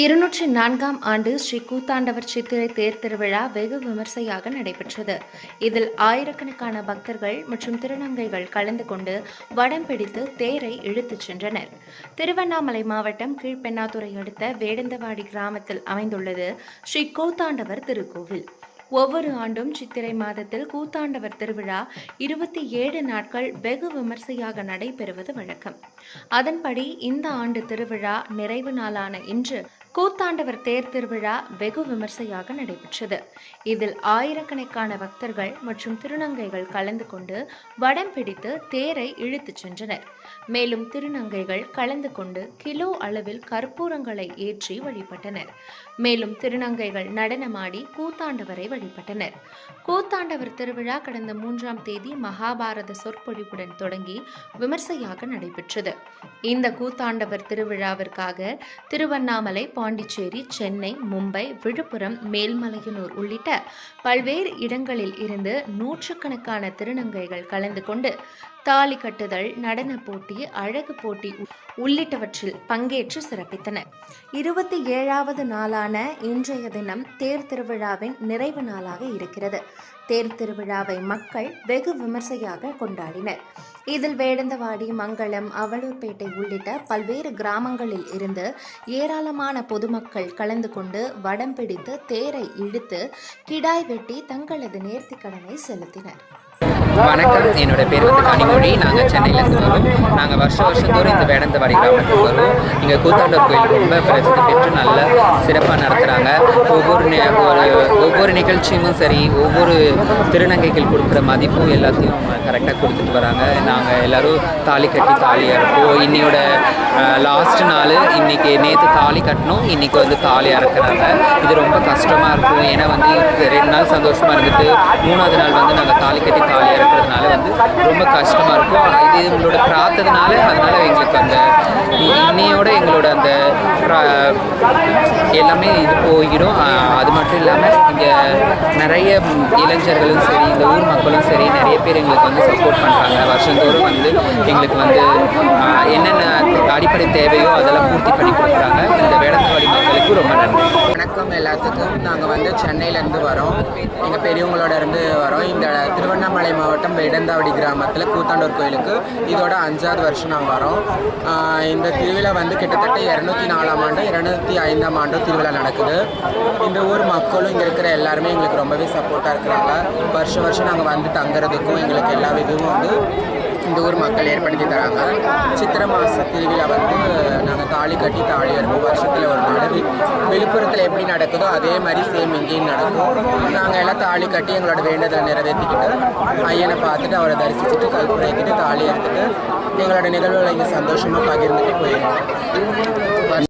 204ஆம் ஆண்டு ஸ்ரீ கூத்தாண்டவர் சித்திரை தேர் திருவிழா வெகு விமர்சையாக நடைபெற்றது. இதில் ஆயிரக்கணக்கான பக்தர்கள் மற்றும் திருநங்கைகள் கலந்து கொண்டு வடம் பிடித்து தேரை இழுத்துச் சென்றனர். திருவண்ணாமலை மாவட்டம் கீழ்பெண்ணாத்துறை அடுத்த வேடந்தவாடி கிராமத்தில் அமைந்துள்ளது ஸ்ரீ கூத்தாண்டவர் திருக்கோவில். ஒவ்வொரு ஆண்டும் சித்திரை மாதத்தில் கூத்தாண்டவர் திருவிழா 27 நாட்கள் வெகு விமர்சையாக நடைபெறுவது வழக்கம். அதன்படி இந்த ஆண்டு திருவிழா நிறைவு நாளான இன்று கூத்தாண்டவர் தேர் திருவிழா வெகு விமர்சையாக நடைபெற்றது. இதில் ஆயிரக்கணக்கான பக்தர்கள் மற்றும் திருநங்கைகள் கலந்து கொண்டு வடம் பிடித்து தேரை இழுத்துச் சென்றனர். மேலும் திருநங்கைகள் கலந்து கொண்டு கிலோ அளவில் கற்பூரங்களை ஏற்றி வழிபட்டனர். மேலும் திருநங்கைகள் நடனமாடி கூத்தாண்டவரை வழிபட்டனர். கூத்தாண்டவர் திருவிழா கடந்த 3ஆம் தேதி மகாபாரத சொற்பொழிவுடன் தொடங்கி விமர்சையாக நடைபெற்றது. இந்த கூத்தாண்டவர் திருவிழாவிற்காக திருவண்ணாமலை, பாண்டிச்சேரி, சென்னை, மும்பை, விழுப்புரம், மேல்மலையனூர் உள்ளிட்ட பல்வேறு இடங்களில் இருந்து நூற்றுக்கணக்கான திருநங்கைகள் கலந்து கொண்டு தாலி கட்டுதல், நடன போட்டி, அழகு போட்டி உள்ளிட்டவற்றில் பங்கேற்று சிறப்பித்தனர். 27வது நாளான இன்றைய தினம் தேர் திருவிழாவின் நிறைவு நாளாக இருக்கிறது. தேர் திருவிழாவை மக்கள் வெகு விமர்சையாக கொண்டாடினர். இதில் வேடந்தவாடி, மங்களம், அவலூர்பேட்டை உள்ளிட்ட பல்வேறு கிராமங்களில் இருந்து ஏராளமான பொதுமக்கள் கலந்து கொண்டு வடம் பிடித்து தேரை இழுத்து கிடாய் வெட்டி தங்களது நேர்த்திக்கடனை செலுத்தினர். வணக்கம், என்னோட பேர் கனிமொழி. நாங்கள் சென்னையிலேருந்து வரோம். நாங்கள் வருஷந்தோறும் இந்த வேடந்தவாடி கிராமத்துக்கு வருவோம். இங்கே கூத்தாண்டவர் கோயில் ரொம்ப பிரசித்தி பெற்று நல்ல சிறப்பாக நடத்துகிறாங்க. ஒவ்வொரு நிகழ்ச்சியும் சரி, ஒவ்வொரு திருநங்கைகள் கொடுக்குற மதிப்பும் எல்லாத்தையும் கரெக்டாக கொடுத்துட்டு வராங்க. நாங்கள் எல்லோரும் தாலி கட்டி தாலி அறுப்போம். இன்னையோட லாஸ்ட் நாள் இன்னைக்கு. நேற்று தாலி கட்டணும், இன்னைக்கு தாலி அறுக்கிறாங்க. இது ரொம்ப கஷ்டமாக இருக்கும். ஏன்னா 2 நாள் சந்தோஷமாக இருந்துட்டு 3ஆவது நாள் நாங்கள் தாலி கட்டி தாலி இருக்கிறதுனால ரொம்ப கஷ்டமாக இருக்கும். இது எங்களோட பிரார்த்தனால, அதனால எங்களுக்கு இன்னையோட எங்களோட எல்லாமே இது போயிடும். அது மட்டும் இல்லாமல் இங்கே நிறைய இளைஞர்களும் சரி, இந்த ஊர் மக்களும் சரி, நிறைய பேர் எங்களுக்கு சப்போர்ட் பண்ணுறாங்க. வருஷந்தோறும் எங்களுக்கு என்னென்ன அடிப்படை தேவையோ அதெல்லாம் பூர்த்தி பண்ணி கொடுக்குறாங்க. இந்த வேடந்தவாடி மக்களுக்கு ரொம்ப நன்றி. வணக்கம் எல்லாத்துக்கும். நாங்கள் சென்னையிலேருந்து வரோம். எங்கள் பெரியவங்களோட இருந்து வரோம். இந்த திருவண்ணாமலை மாவட்டம் வேடந்தாவடி கிராமத்தில் கூத்தாண்டவர் கோயிலுக்கு இதோட 5வது வருஷம் நாங்கள் வரோம். இந்த திருவிழா கிட்டத்தட்ட 204ஆம் ஆண்டு 205ஆம் ஆண்டு திருவிழா நடக்குது. இந்த ஊர் மக்களும் இங்கே இருக்கிற எல்லாருமே எங்களுக்கு ரொம்பவே சப்போர்ட்டாக இருக்கிறாங்க. வருஷம் நாங்கள் தங்குறதுக்கும் எங்களுக்கு எல்லா இதுவும் இந்த ஊர் மக்கள் ஏற்படுத்தி தராங்க. சித்திரை மாத திருவிழா நாங்கள் தாலி கட்டி தாலி அறுப்போம். வருஷத்தில் ஒரு நாள் விழுப்புரத்தில் எப்படி நடக்குதோ அதே மாதிரி சேம் இங்கேயும் நடக்கும். நாங்கள் எல்லாம் தாலி கட்டி எங்களோட வேண்டுதலை நிறைவேற்றிக்கிட்டு ஐயனை பார்த்துட்டு அவரை தரிசிச்சுட்டு கற்பூரம் ஏற்றிட்டு தாலி எடுத்துட்டு எங்களோட நிகழ்வுகளை இங்கே சந்தோஷமாக பகிர்ந்துட்டு போயிடுவோம்.